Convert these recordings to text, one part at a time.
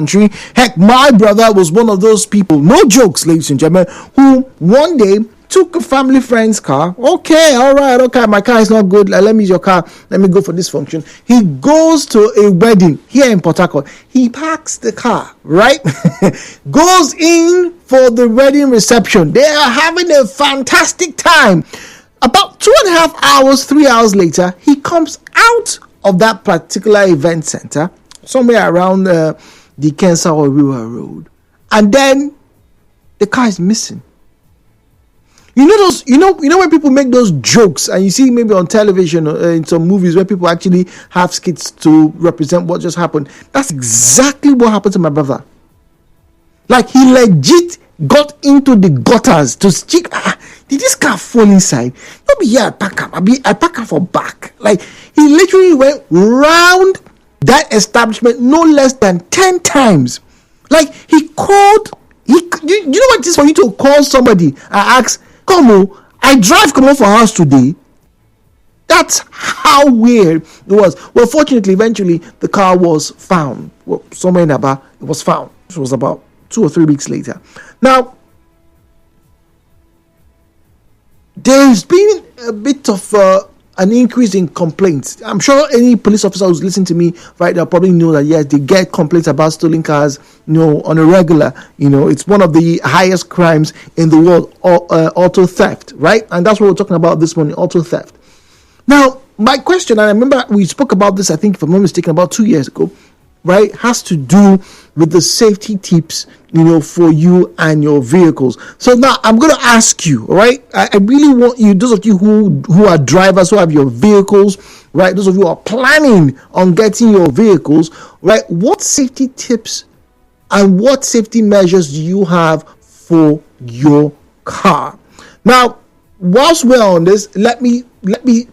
country. Heck, my brother was one of those people, no jokes, ladies and gentlemen, who one day took a family friend's car. Okay, all right, okay, my car is not good. Let me use your car. Let me go for this function. He goes to a wedding here in Port Harcourt. He parks the car, right? Goes in for the wedding reception. They are having a fantastic time. About 2.5 hours, 3 hours later, he comes out of that particular event center, somewhere around the Kensa or River Road, and then the car is missing. You know those. You know when people make those jokes, and you see maybe on television or in some movies where people actually have skits to represent what just happened. That's exactly what happened to my brother. Like, he legit got into the gutters to check. Did this car fall inside? Not be here. I pack her for back. Like, he literally went round that establishment no less than 10 times. Like, he called. You know what it is for you to call somebody and ask, "Come on, I drive come on for house today." That's how weird it was. Well, fortunately, eventually the car was found. Well, somewhere in Aba, it was found. It was about 2 or 3 weeks later. Now, there's been a bit of an increase in complaints. I'm sure any police officer who's listening to me right now probably know that, yes, they get complaints about stolen cars, on a regular. It's one of the highest crimes in the world, auto theft, right? And that's what we're talking about this morning, auto theft. Now, my question, and I remember we spoke about this, I think, if I'm not mistaken, about 2 years ago, right, has to do with the safety tips, for you and your vehicles. So now I'm going to ask you, right? I really want you, those of you who are drivers, who have your vehicles, right? Those of you who are planning on getting your vehicles, right? What safety tips and what safety measures do you have for your car? Now, whilst we're on this, let me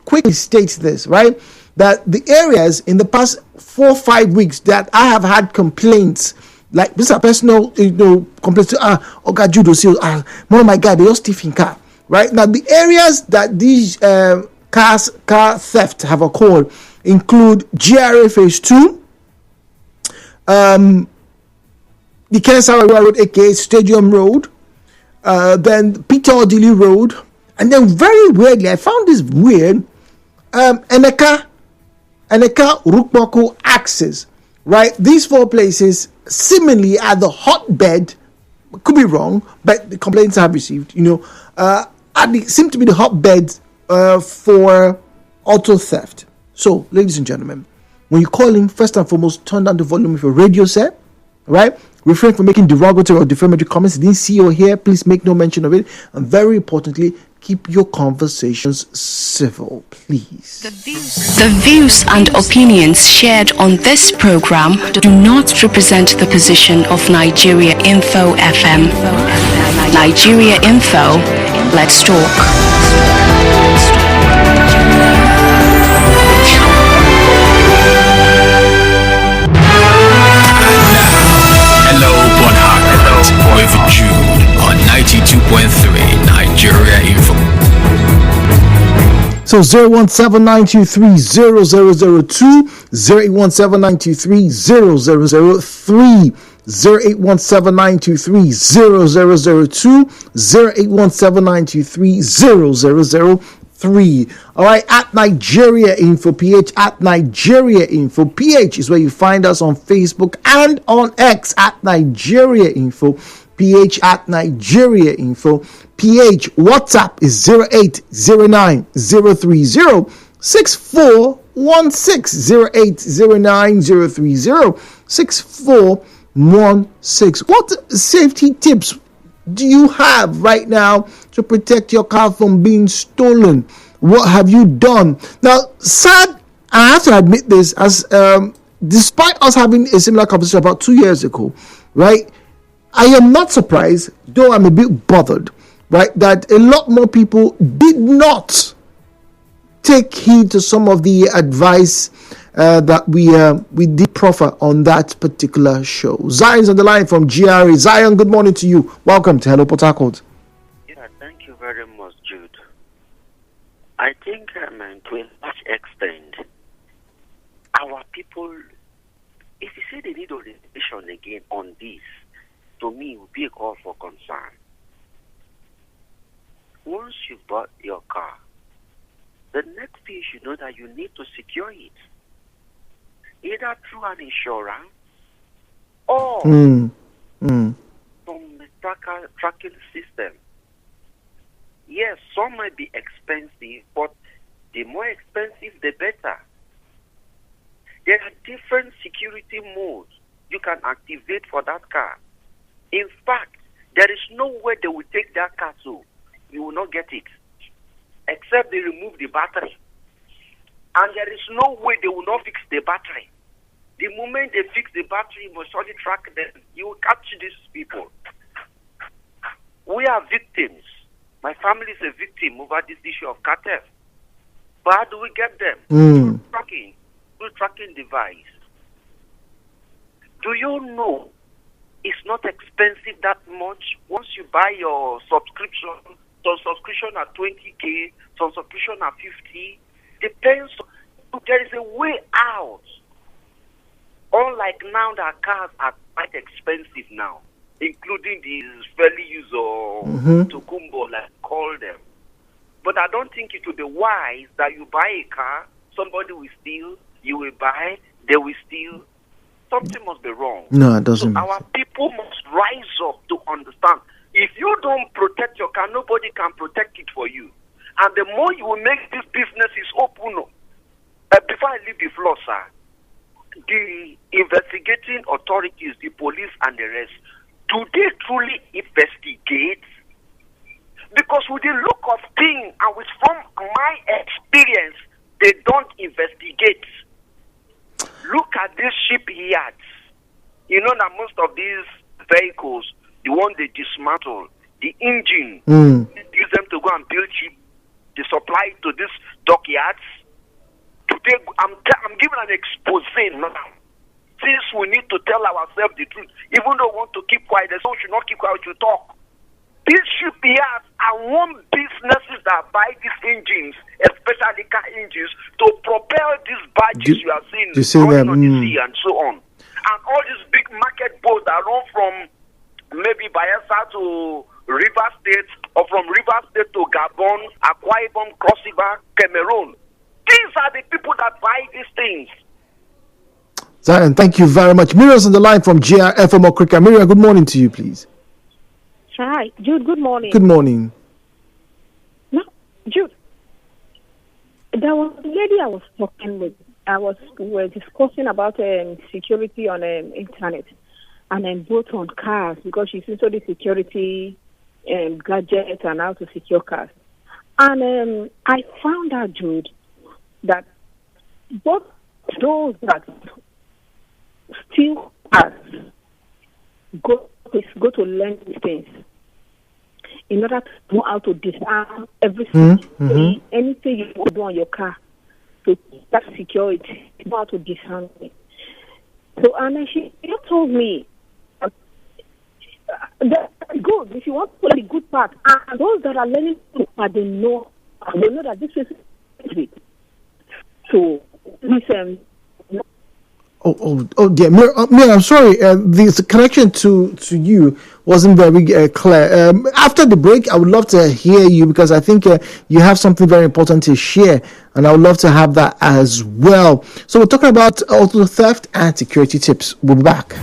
quickly state this, right? That the areas in the past 4 or 5 weeks that I have had complaints, like this are personal, complaints to Oga Judo says, oh my God, they all stiff in car, right? Now, the areas that these car theft have occurred include GRA Phase 2, the Kensawa Road, aka Stadium Road, then Peter Odili Road, and then very weirdly, I found this weird, Eneka Rukmoko axis, right? These 4 places seemingly are the hotbed, could be wrong, but the complaints I have received, seem to be the hotbed for auto theft. So, ladies and gentlemen, when you call in, first and foremost, turn down the volume of your radio set, right? Refrain from making derogatory or defamatory comments. You didn't see or hear, please make no mention of it. And very importantly, keep your conversations civil, please. The views and opinions shared on this program do not represent the position of Nigeriainfo FM. Nigeriainfo, let's talk. With Jude on 92.3 Nigeria Info. So 017-923-0002, 0817923-0003, 0817923-0002, 0817923-0003. All right, at Nigeria Info PH, at Nigeria Info PH is where you find us on Facebook and on X at Nigeria Info PH, at Nigeria Info PH. WhatsApp is 08090306416, 08090306416. What safety tips do you have right now to protect your car from being stolen? What have you done? Now, sad, I have to admit this, as despite us having a similar conversation about 2 years ago, right? I am not surprised, though I'm a bit bothered, right, that a lot more people did not take heed to some of the advice that we did proffer on that particular show. Zion's on the line from GRA. Zion, good morning to you. Welcome to Hello Port Harcourt. Yeah, thank you very much, Jude. I think, to a large extent, our people If you say they need orientation again on this, to me, it would be a call for concern. Once you bought your car, the next thing you should know that you need to secure it, either through an insurance or from the tracking system. Yes, some might be expensive, but the more expensive, the better. There are different security modes you can activate for that car. In fact, there is no way they will take that car to. You will not get it, except they remove the battery. And there is no way they will not fix the battery. The moment they fix the battery, you must surely track them. You will catch these people. We are victims. My family is a victim over this issue of cartel. But how do we get them? Through tracking device. Do you know it's not expensive that much? Once you buy your subscription, some subscription at 20K, some subscription at 50, depends. There is a way out. Unlike now that cars are quite expensive now, including these fairly used or Tokumbo, like call them. But I don't think it would be wise that you buy a car, somebody will steal, you will buy, they will steal. Something must be wrong. No, it doesn't. So our people must rise up to understand. If you don't protect your car, nobody can protect it for you. And the more you will make these businesses open, before I leave the floor, sir, the investigating authorities, the police and the rest, do they truly investigate? Because with the look of things and with from my experience, they don't investigate. Look at these shipyards. You know that most of these vehicles, the one they dismantle, the engine, use them to go and build ship, they supply it to these dockyards. Today, I'm giving an expose now. Since we need to tell ourselves the truth, even though we want to keep quiet, the soul should not keep quiet, we should talk. These shipyards are one businesses that buy these engines, especially car engines, to propel these barges you are seeing running on the sea and so on. And all these big market boats that run from maybe Bayelsa to River State or from River State to Gabon, Akwa Ibom, Cross River, Cameroon. These are the people that buy these things. Zion, thank you very much. Miriam's on the line from GRFO Mokrika. Miriam, good morning to you, please. Hi, Jude, good morning. Good morning. No, Jude, there was a lady I was talking with. We were discussing about security on internet and then both on cars because she's into the security gadgets and how to secure cars. And I found out, Jude, that both those that steal cars go to learn these things in order to know how to disarm everything, anything you want to do on your car to that security, know how to disarm it. So, and she told me that's good if you want to learn the good part. And those that are learning the good part, they know that this is it. So, listen. Oh dear, Mir, I'm sorry. The connection to you wasn't very clear. After the break, I would love to hear you because I think you have something very important to share, and I would love to have that as well. So we're talking about auto theft and security tips. We'll be back.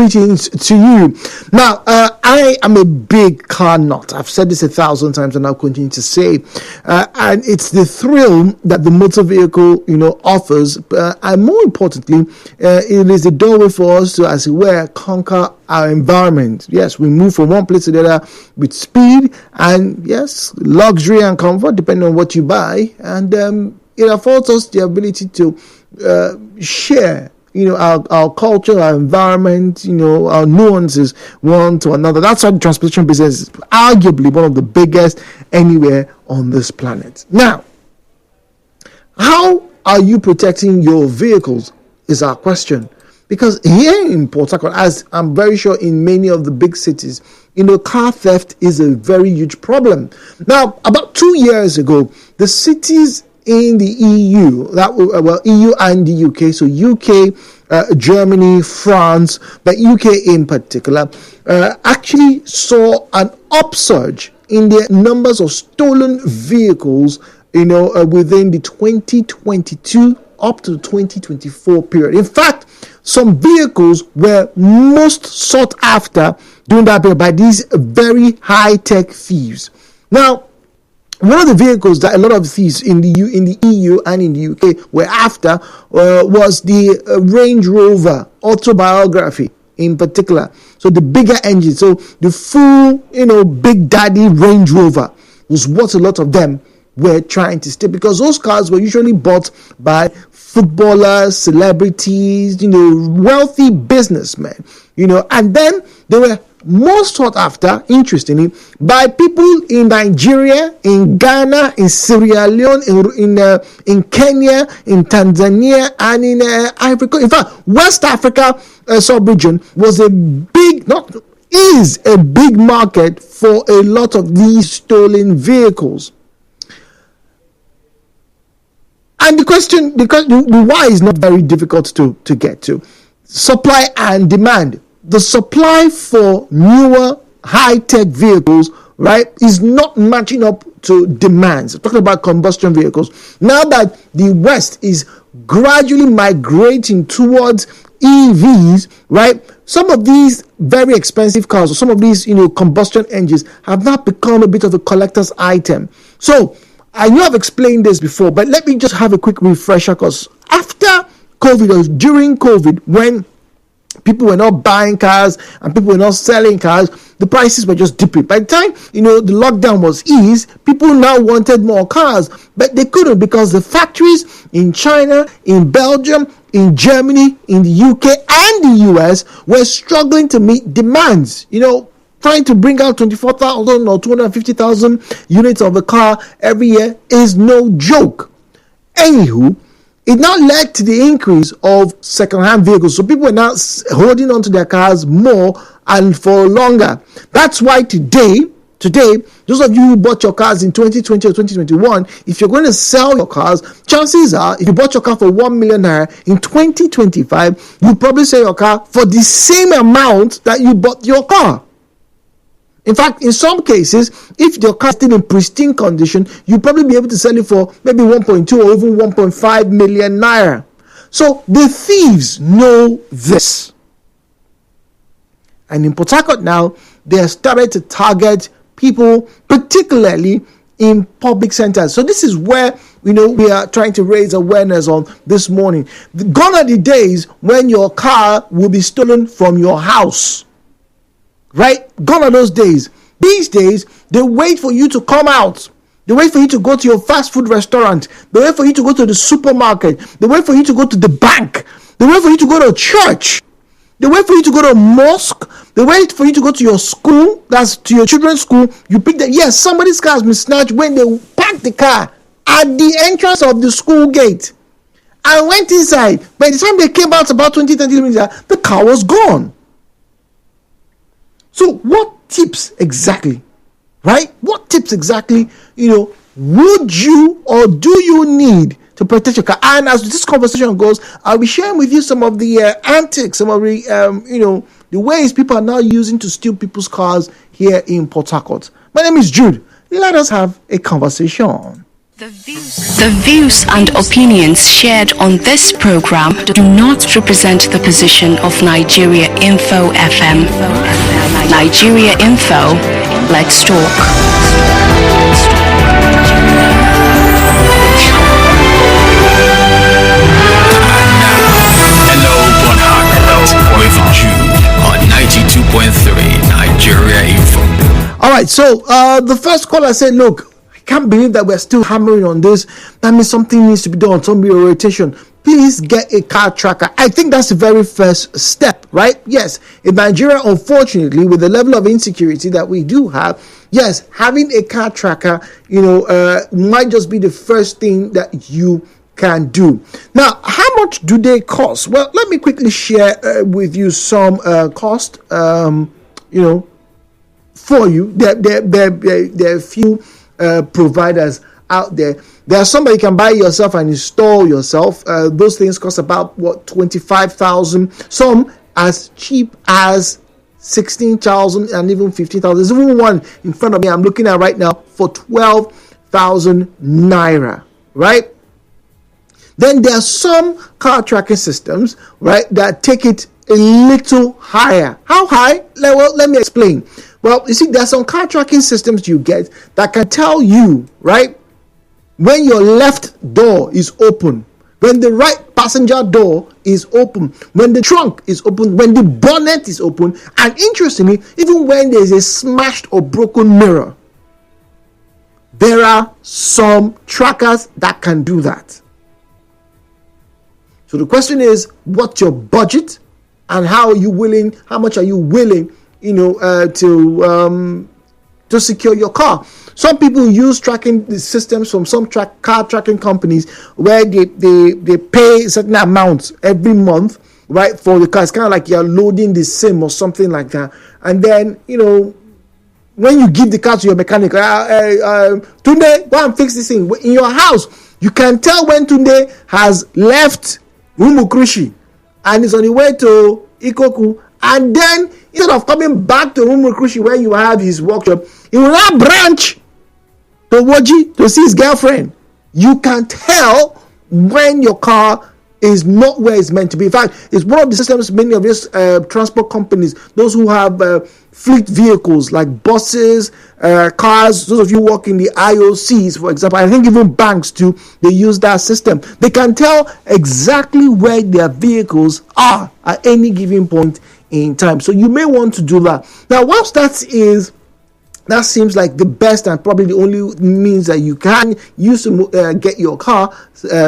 greetings to you. Now, I am a big car nut. I've said this 1,000 times and I'll continue to say. And it's the thrill that the motor vehicle, offers. And more importantly, it is the doorway for us to, as it were, conquer our environment. Yes, we move from one place to the other with speed and, yes, luxury and comfort, depending on what you buy. And it affords us the ability to share our culture, our environment, our nuances one to another. That's why the transportation business is arguably one of the biggest anywhere on this planet. Now, how are you protecting your vehicles is our question. Because here in Port Harcourt, as I'm very sure in many of the big cities, car theft is a very huge problem. Now, about 2 years ago, the cities in the EU, EU and the UK, so UK, Germany, France, but UK in particular, actually saw an upsurge in the numbers of stolen vehicles, within the 2022 up to the 2024 period. In fact, some vehicles were most sought after during that period by these very high-tech thieves. Now, one of the vehicles that a lot of thieves in the EU and in the UK were after was the Range Rover Autobiography in particular. So the bigger engine, so the full, Big Daddy Range Rover was what a lot of them were trying to steal, because those cars were usually bought by footballers, celebrities, wealthy businessmen, and then they were most sought after, interestingly, by people in Nigeria, in Ghana, in Sierra Leone, in Kenya, in Tanzania, and in Ivory Coast. In fact, West Africa sub-region is a big market for a lot of these stolen vehicles. And the why is not very difficult to get to. Supply and demand. The supply for newer high-tech vehicles, right, is not matching up to demands. Talking about combustion vehicles. Now that the West is gradually migrating towards EVs, right, some of these very expensive cars or some of these, combustion engines have now become a bit of a collector's item. So, I know I've explained this before, but let me just have a quick refresher, because after COVID or during COVID, when people were not buying cars and people were not selling cars, the prices were just dipping. By the time, the lockdown was eased, people now wanted more cars, but they couldn't, because the factories in China, in Belgium, in Germany, in the UK and the US were struggling to meet demands. Trying to bring out 24,000 or 250,000 units of a car every year is no joke. Anywho, it now led to the increase of second-hand vehicles. So people are now holding on to their cars more and for longer. That's why today, those of you who bought your cars in 2020 or 2021, if you're going to sell your cars, chances are, if you bought your car for 1 million naira in 2025, you'll probably sell your car for the same amount that you bought your car. In fact, in some cases, if your car is still in pristine condition, you'll probably be able to sell it for maybe 1.2 or even 1.5 million naira. So the thieves know this. And in Port Harcourt now, they have started to target people, particularly in public centers. So this is where, we are trying to raise awareness on this morning. Gone are the days when your car will be stolen from your house. Right? Gone are those days. These days, they wait for you to come out. They wait for you to go to your fast food restaurant. They wait for you to go to the supermarket. They wait for you to go to the bank. They wait for you to go to church. They wait for you to go to a mosque. They wait for you to go to your school. That's to your children's school. You pick them. Yes, somebody's car has been snatched when they parked the car at the entrance of the school gate. I went inside. By the time they came out about 20, 30 minutes, the car was gone. So what tips exactly, right? What tips exactly, would you or do you need to protect your car? And as this conversation goes, I'll be sharing with you some of the antics, some of the, the ways people are now using to steal people's cars here in Port Harcourt. My name is Jude. Let us have a conversation. The views and opinions shared on this program do not represent the position of Nigeriainfo FM. Nigeriainfo, let's talk. Hello, with Jude on 92.3 Nigeria Info. All right, so the first caller said, look, I can't believe that we're still hammering on this. That means something needs to be done, some reorientation. Please get a car tracker. I think that's the very first step, right? Yes, in Nigeria, unfortunately, with the level of insecurity that we do have, yes, having a car tracker, might just be the first thing that you can do. Now, how much do they cost? Well, let me quickly share with you some cost, for you. There are a few providers out there. There are some that you can buy yourself and install yourself. Those things cost about 25,000. Some as cheap as 16,000 and even 15,000. There's even one in front of me I'm looking at right now for 12,000 naira. Right? Then there are some car tracking systems, right, that take it a little higher. How high? Well, let me explain. Well, you see, there are some car tracking systems you get that can tell you, right, when your left door is open, when the right passenger door is open, when the trunk is open, when the bonnet is open, and interestingly, even when there's a smashed or broken mirror. There are some trackers that can do that. So the question is, what's your budget, and how much are you willing, to secure your car? Some people use tracking systems from some car tracking companies where they pay certain amounts every month, right, for the car. It's kind of like you're loading the SIM or something like that. And then, when you give the car to your mechanic, Tunde, go and fix this thing. In your house, you can tell when Tunde has left Rumukrishi and is on the way to Ikoku, and then instead of coming back to Rumukrishi where you have his workshop, he will now branch to Woji to see his girlfriend. You can tell when your car is not where it's meant to be. In fact, it's one of the systems many of these transport companies, those who have fleet vehicles like buses, cars, those of you work in the IOCs, for example, I think even banks too, they use that system. They can tell exactly where their vehicles are at any given point in time. So you may want to do that. Now, whilst that seems like the best and probably the only means that you can use to get your car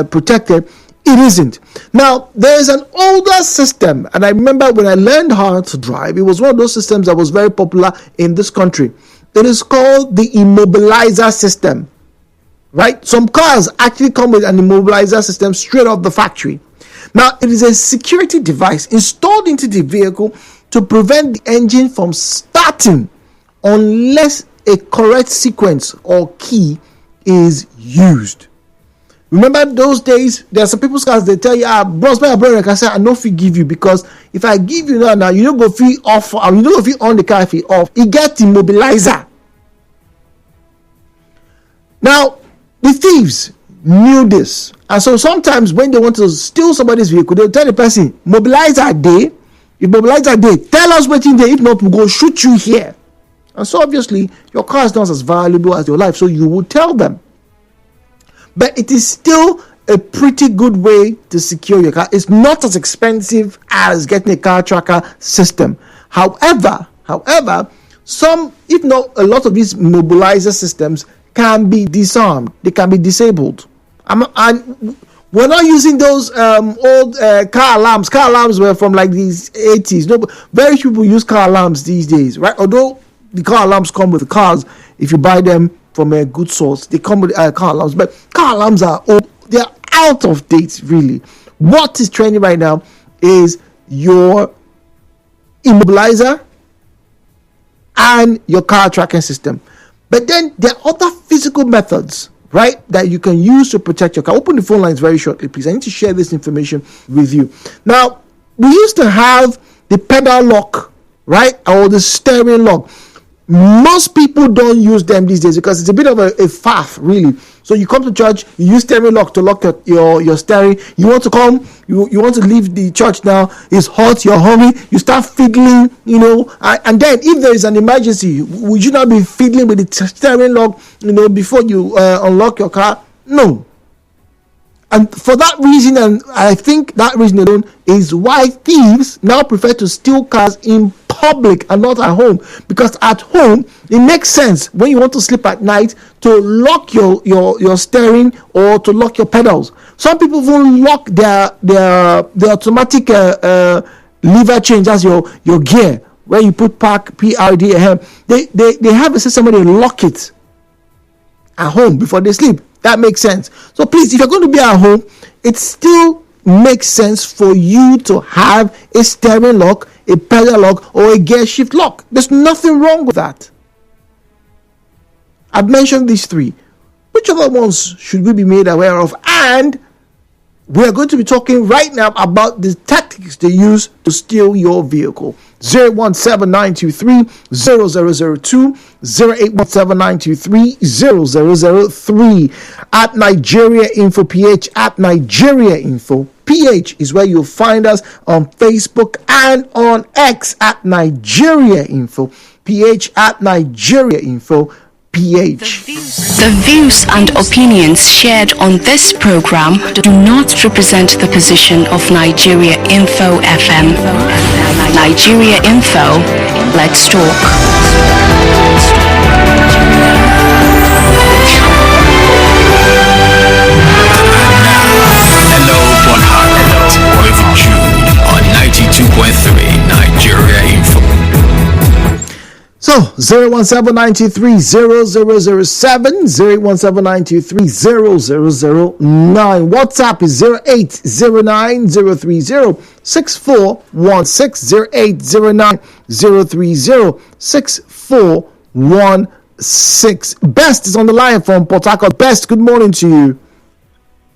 protected, it isn't. Now, there's an older system, and I remember when I learned how to drive, it was one of those systems that was very popular in this country. It is called the immobilizer system, right? Some cars actually come with an immobilizer system straight off the factory. Now, it is a security device installed into the vehicle to prevent the engine from starting unless a correct sequence or key is used. Remember those days, there are some people's cars, they tell you, bros, my brother, I can say, I no fit give you, because if I give you now, you don't go feel off, you don't go feel on the car if it off. It gets immobilizer. Now, the thieves knew this. And so sometimes when they want to steal somebody's vehicle, they'll tell the person, mobilizer day. If mobilizer day, tell us what in there. If not, we'll go shoot you here. And so obviously, your car is not as valuable as your life, so you will tell them. But it is still a pretty good way to secure your car. It's not as expensive as getting a car tracker system. However, some, if not a lot of these mobilizer systems can be disarmed. They can be disabled. And we're not using those old car alarms. Car alarms were from like these 80s. No, very few people use car alarms these days, right? Although the car alarms come with the cars, if you buy them from a good source, they come with car alarms. But car alarms are old. They're out of date, really. What is trending right now is your immobilizer and your car tracking system. But then there are other physical methods, right, that you can use to protect your car. Open the phone lines very shortly, please. I need to share this information with you. Now, we used to have the pedal lock, right, or the steering lock. Most people don't use them these days because it's a bit of a faff, really. So you come to church, you use steering lock to lock your steering. You want to come, you want to leave the church now. It's hot, you're hungry. You start fiddling, and then if there is an emergency, would you not be fiddling with the steering lock, before you unlock your car? No. And for that reason, and I think that reason alone is why thieves now prefer to steal cars in public and not at home. Because at home, it makes sense when you want to sleep at night to lock your steering or to lock your pedals. Some people even lock their automatic lever change as your gear, where you put park PRD. They have a system where they lock it at home before they sleep. That makes sense. So please, if you're going to be at home, it still makes sense for you to have a steering lock, a pedal lock, or a gear shift lock. There's nothing wrong with that. I've mentioned these three. Which other ones should we be made aware of? And we are going to be talking right now about the tactics they use to steal your vehicle. 017-923-0002, 0817923-0003, at Nigeriainfo PH, at Nigeriainfo PH is where you'll find us on Facebook and on X at Nigeriainfo PH, at Nigeriainfo PH. The views and opinions shared on this program do not represent the position of Nigeriainfo FM. Nigeriainfo, let's talk. Hello, Port Harcourt, with Jude on 92.3 Nigeriainfo. So 017-923-0007, 017-923-0009. WhatsApp is 0809-030-6416, 0809-030-6416. Best is on the line from Port Harcourt. Best, good morning to you.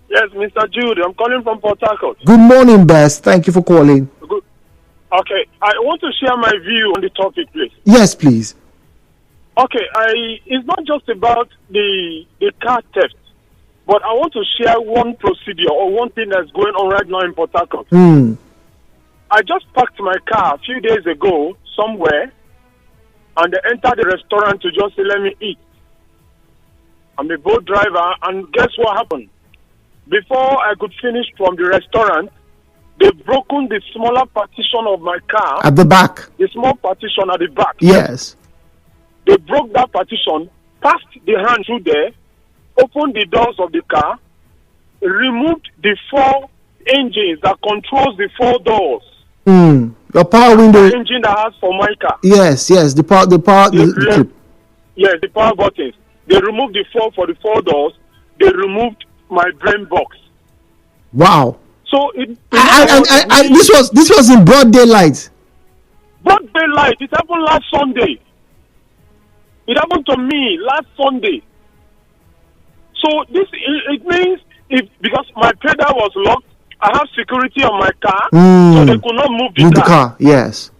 Yes, Mr. Jude, I'm calling from Port Harcourt. Good morning, Best. Thank you for calling. Good. Okay, I want to share my view on the topic, please. Yes, please. Okay, it's not just about the car theft, but I want to share one procedure or one thing that's going on right now in Port Harcourt. I just parked my car a few days ago somewhere, and they entered the restaurant to just say, let me eat. I'm a boat driver, and guess what happened? Before I could finish from the restaurant, they've broken the smaller partition of my car. At the back? The small partition at the back. Yes. They broke that partition, passed the hand through there, opened the doors of the car, removed the 4 engines that controls the 4 doors. Your power window. The engine that has for my car. Yes, the power. Yes, the power buttons. They removed the 4 for the 4 doors. They removed my brain box. Wow. So and this was in broad daylight. Broad daylight. It happened last Sunday. It happened to me last Sunday. So it means because my pedal was locked, I have security on my car, so they could not move the car. Yes.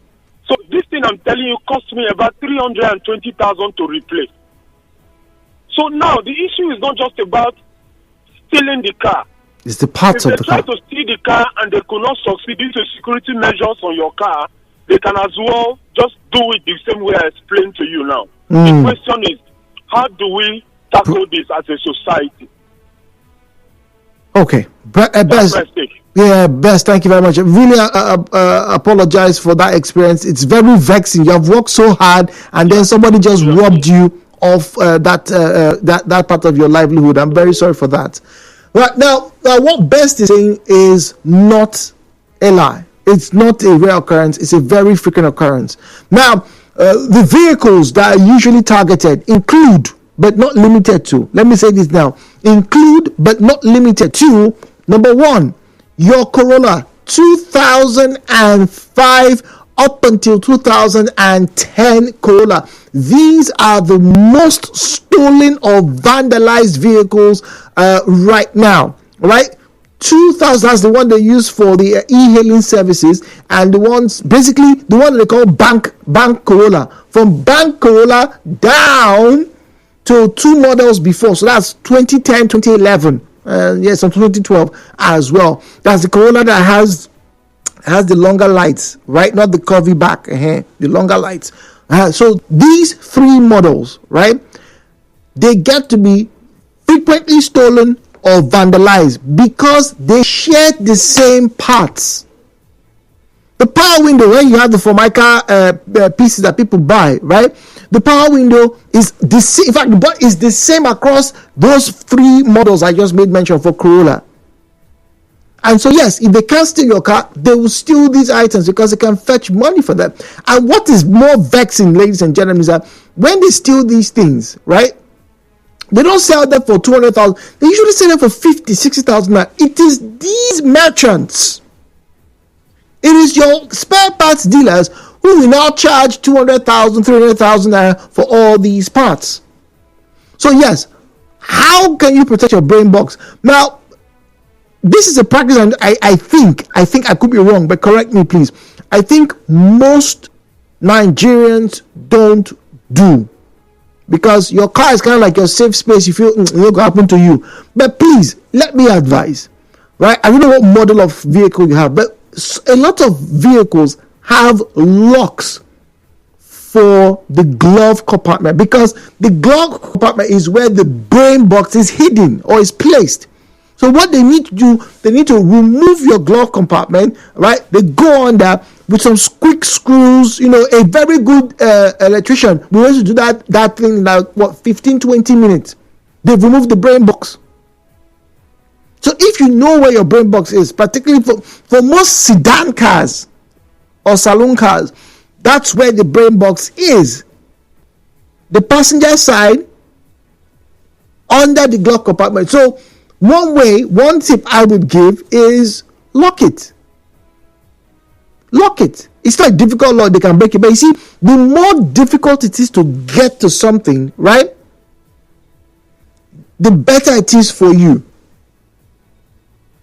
So this thing I'm telling you cost me about 320,000 to replace. So now the issue is not just about stealing the car. It's the parts of the car. If they try to steal the car and they could not succeed due to security measures on your car, they can as well just do it the same way I explained to you now. The question is, how do we tackle this as a society? Okay. Best. Yeah, Best, thank you very much. I really apologize for that experience. It's very vexing. You have worked so hard and then somebody just robbed you of that part of your livelihood. I'm very sorry for that. Right now, what Best is saying is not a lie. It's not a rare occurrence. It's a very frequent occurrence. Now, the vehicles that are usually targeted include, but not limited to, let me say this now, include, but not limited to, number 1, your Corolla 2005 up until 2010 Corolla. These are the most stolen or vandalized vehicles right now, right? 2,000, that's the one they use for the e-hailing services, and the one they call bank Corolla. From bank Corolla down to 2 models before, so that's 2010, 2011, yes, and 2012 as well. That's the Corolla that has the longer lights, right? Not the curvy back, the longer lights. So these 3 models, right, they get to be frequently stolen or vandalized because they share the same parts. The power window, when you have the Formica pieces that people buy, right? The power window is the same. In fact, but is the same across those 3 models I just made mention for Corolla. And so, yes, if they can't steal your car, they will steal these items because they can fetch money for them. And what is more vexing, ladies and gentlemen, is that when they steal these things, right, they don't sell them for 200,000. They usually sell them for 50, 60,000. It is these merchants. It is your spare parts dealers who will now charge 200,000, 300,000 for all these parts. So, yes, how can you protect your brain box? Now, this is a practice, and I think I could be wrong, but correct me, please. I think most Nigerians don't do, because your car is kind of like your safe space. You feel it's not going to happen to you. But please, let me advise, right? I don't know what model of vehicle you have, but a lot of vehicles have locks for the glove compartment, because the glove compartment is where the brain box is hidden or is placed. So what they need to do, they need to remove your glove compartment, right? They go on there with some quick screws. A very good electrician will want to do that thing in like 15, 20 minutes. They've removed the brain box. So if you know where your brain box is, particularly for most sedan cars or saloon cars, that's where the brain box is. The passenger side under the glove compartment. So one tip I would give is lock it. Lock it. It's not a difficult lock, they can break it. But you see, the more difficult it is to get to something, right, the better it is for you.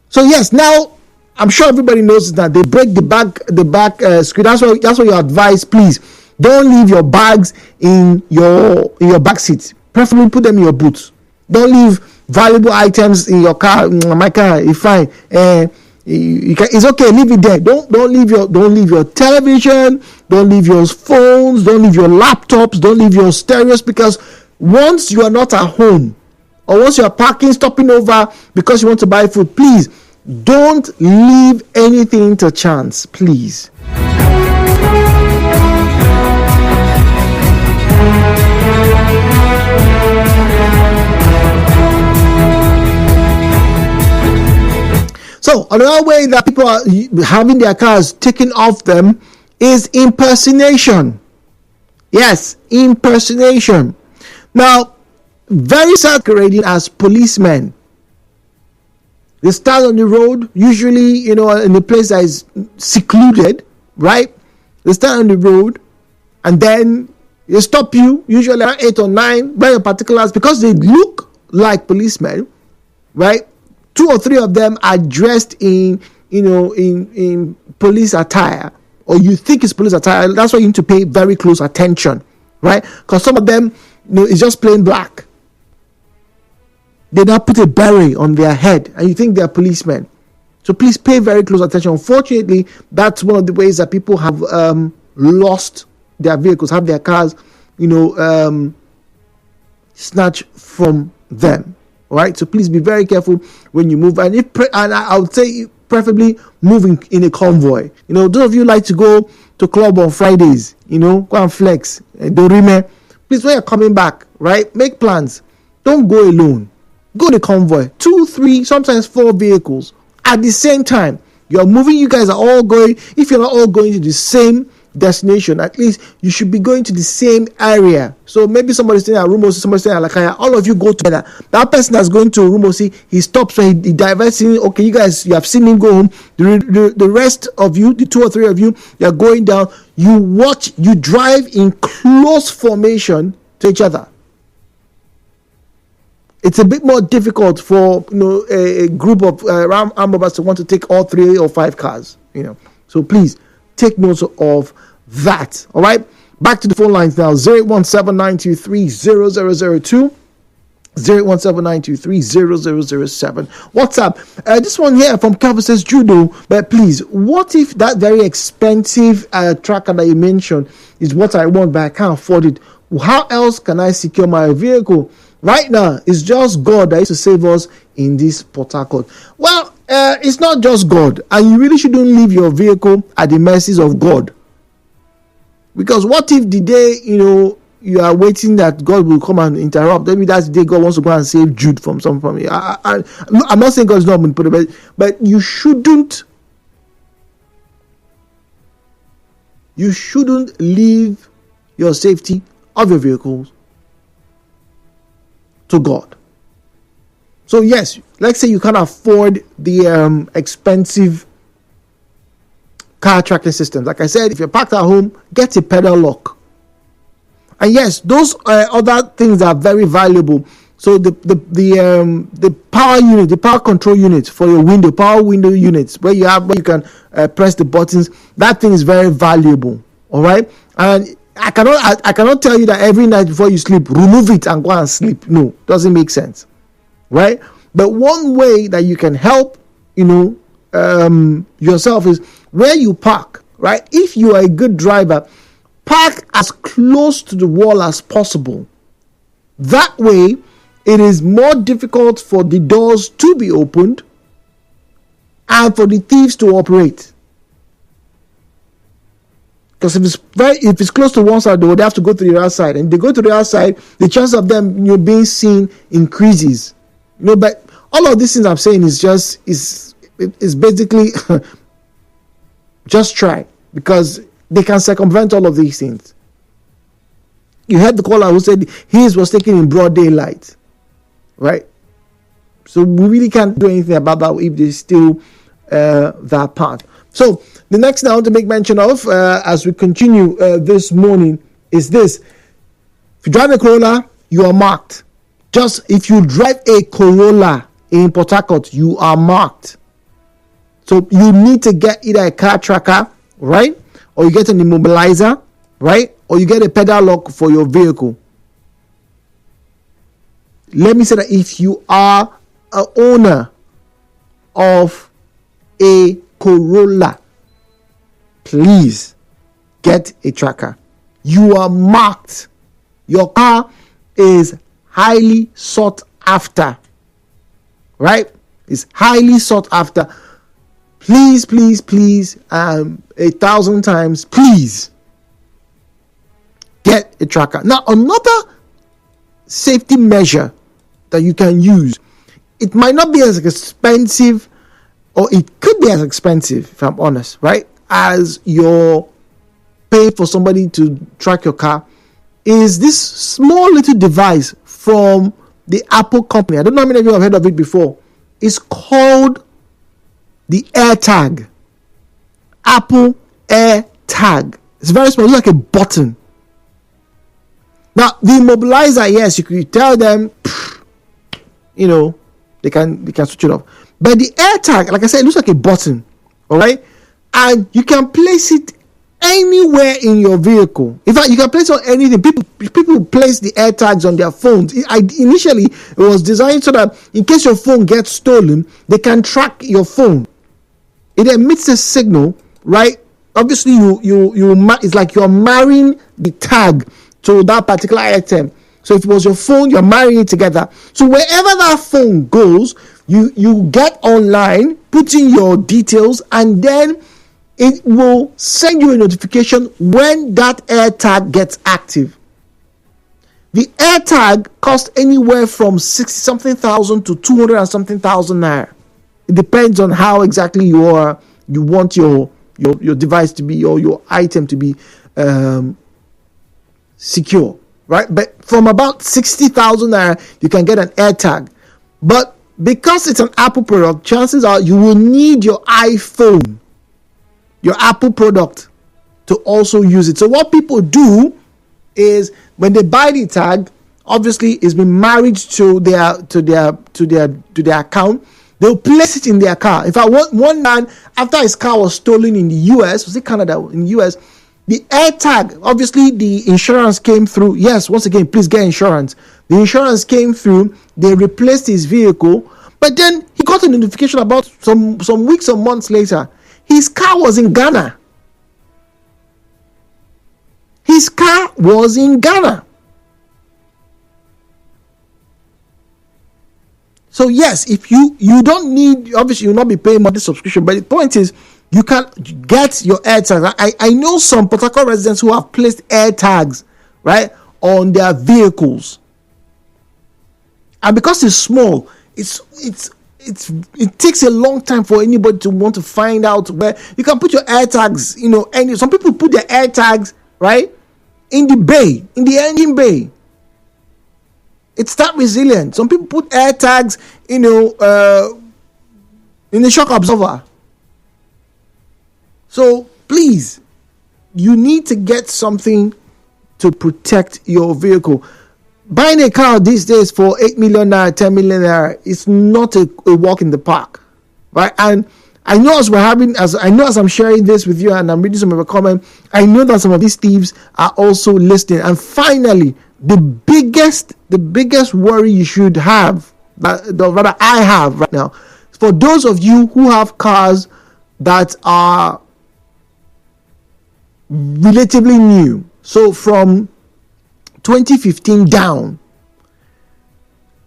So yes, now I'm sure everybody knows that they break the back screen. That's why you advise, please don't leave your bags in your back seat. Preferably put them in your boots. Don't leave valuable items in your car. My car is fine. It's okay. Leave it there. Don't leave your television. Don't leave your phones. Don't leave your laptops. Don't leave your stereos, because once you are not at home, or once you are parking, stopping over because you want to buy food, please don't leave anything to chance, please. So another way that people are having their cars taken off them is impersonation. Yes, impersonation. Now, very masquerading as policemen. They stand on the road, usually, in a place that is secluded, right? They stand on the road, and then they stop you, usually around 8 or 9, by your particulars, because they look like policemen, right? 2 or 3 of them are dressed in police attire, or you think it's police attire. That's why you need to pay very close attention, right? Because some of them, it's just plain black. They now put a beret on their head, and you think they're policemen. So please pay very close attention. Unfortunately, that's one of the ways that people have lost their vehicles, have their cars, snatched from them. All right, so please be very careful when you move, and I would say preferably moving in a convoy. Those of you like to go to club on Fridays, go and flex, Dorime. Please, when you're coming back, right, make plans. Don't go alone. Go in a convoy, 2, 3, sometimes 4 vehicles at the same time. You're moving. You guys are all going. If you're not all going to the same destination, at least you should be going to the same area. So maybe somebody's staying at Rumosi, somebody's staying at Lakaya. All of you go together. That person that's going to Rumosi, he stops, so he diverts in. Okay, you guys, you have seen him go home. The rest of you, the 2 or 3 of you, you're going down. You drive in close formation to each other. it's a bit more difficult for a group of armed robbers to want to take all 3 or 5 cars. So please take note of that. All right, back to the phone lines now. 08179230002. 08179230007. What's up? This one here from Calvin says, Judo, but please, what if that very expensive tracker that you mentioned is what I want, but I can't afford it? How else can I secure my vehicle? Right now, it's just God that is to save us in this Port Harcourt. Well, it's not just God, and you really shouldn't leave your vehicle at the mercies of God. Because what if the day, you are waiting that God will come and interrupt? Maybe that's the day God wants to go and save Jude from some family. I'm not saying God's not going to put it, but you shouldn't leave your safety of your vehicles to God. So yes, let's say you can't afford the expensive car tracking systems. Like I said, if you're parked at home, get a pedal lock. And yes, those other things are very valuable. So the power unit, the power control unit for your power window units, where you can press the buttons, that thing is very valuable. All right, and I cannot tell you that every night before you sleep, remove it and go and sleep. No, doesn't make sense, right? But one way that you can help, yourself is where you park, right? If you are a good driver, park as close to the wall as possible. That way, it is more difficult for the doors to be opened and for the thieves to operate. Because if it's close to one side door, they have to go to the other side, and if they go to the other side, the chance of them being seen increases. But all of these things I'm saying is basically just try, because they can circumvent all of these things. You heard the caller who said his was taken in broad daylight, right? So we really can't do anything about that if they steal that part. So the next thing I want to make mention of as we continue this morning is this. If you drive a Corolla, you are marked. Just if you drive a Corolla in Port Harcourt, you are marked. So you need to get either a car tracker, right? Or you get an immobilizer, right? Or you get a pedal lock for your vehicle. Let me say that if you are an owner of a Corolla, please get a tracker. You are marked. Your car is highly sought after, right? It's highly sought after. Please, 1,000 times, please get a tracker. Now, another safety measure that you can use, it might not be as expensive, or it could be as expensive, if I'm honest, right, as you're paying for somebody to track your car, is this small little device from the Apple company. I don't know how many of you have heard of it before. It's called the AirTag. Apple AirTag. It's very small. It's like a button. Now, the immobilizer, yes, you could tell them, they can switch it off. But the AirTag, like I said, it looks like a button. All right? And you can place it anywhere in your vehicle. In fact, you can place it on anything. People place the AirTags on their phones. Initially, it was designed so that in case your phone gets stolen, they can track your phone. It emits a signal, right? Obviously, it's like you're marrying the tag to that particular item. So if it was your phone, you're marrying it together. So wherever that phone goes, you get online, put in your details, and then it will send you a notification when that AirTag gets active. The AirTag costs anywhere from 60-something thousand to 200-something thousand naira. It depends on how exactly you want your device to be, or your item to be secure, right? But from about 60,000 naira, you can get an AirTag. But because it's an Apple product, chances are you will need your iPhone, your Apple product, to also use it. So what people do is when they buy the tag, obviously is been married to their account, they'll place it in their car. In fact, one man, after his car was stolen in the US, was it Canada? In the US, the air tag, obviously the insurance came through. Yes, once again, please get insurance. The insurance came through, they replaced his vehicle, but then he got a notification about some weeks or months later. His car was in Ghana. His car was in Ghana. So yes, if you don't need, obviously you'll not be paying monthly subscription, but the point is you can get your air tags. I know some Port Harcourt residents who have placed air tags, right, on their vehicles. And because it's small, it takes a long time for anybody to want to find out where you can put your air tags, and some people put their air tags, right, in the bay, in the engine bay. It's that resilient. Some people put air tags, in the shock absorber. So please, you need to get something to protect your vehicle. Buying a car these days for 8 million naira, 10 million naira, it's not a walk in the park, right? And I know as I'm sharing this with you and I'm reading some of the comments, I know that some of these thieves are also listening. And finally, the biggest worry you should have, rather I have right now, for those of you who have cars that are relatively new, so from 2015 down,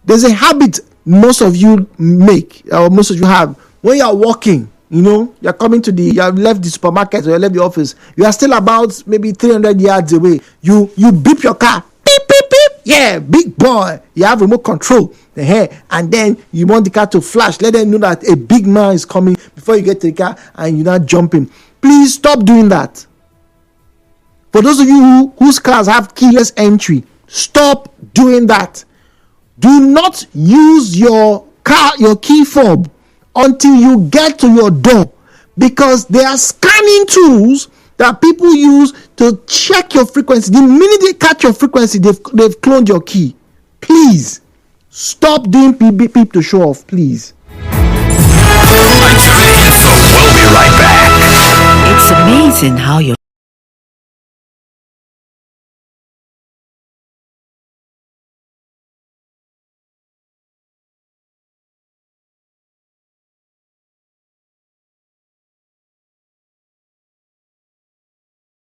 there's a habit most of you make, or most of you have. When you are walking, you're coming to you have left the supermarket or you left the office, you are still about maybe 300 yards away. You beep your car, beep beep beep. Yeah, big boy. You have remote control, and then you want the car to flash. Let them know that a big man is coming before you get to the car, and you're not jumping. Please stop doing that. For those of you whose cars have keyless entry, stop doing that. Do not use your key fob until you get to your door, because there are scanning tools that people use to check your frequency. The minute they catch your frequency, they've cloned your key. Please stop doing beep beep beep to show off, please. Nigeriainfo. We'll be right back. It's amazing how your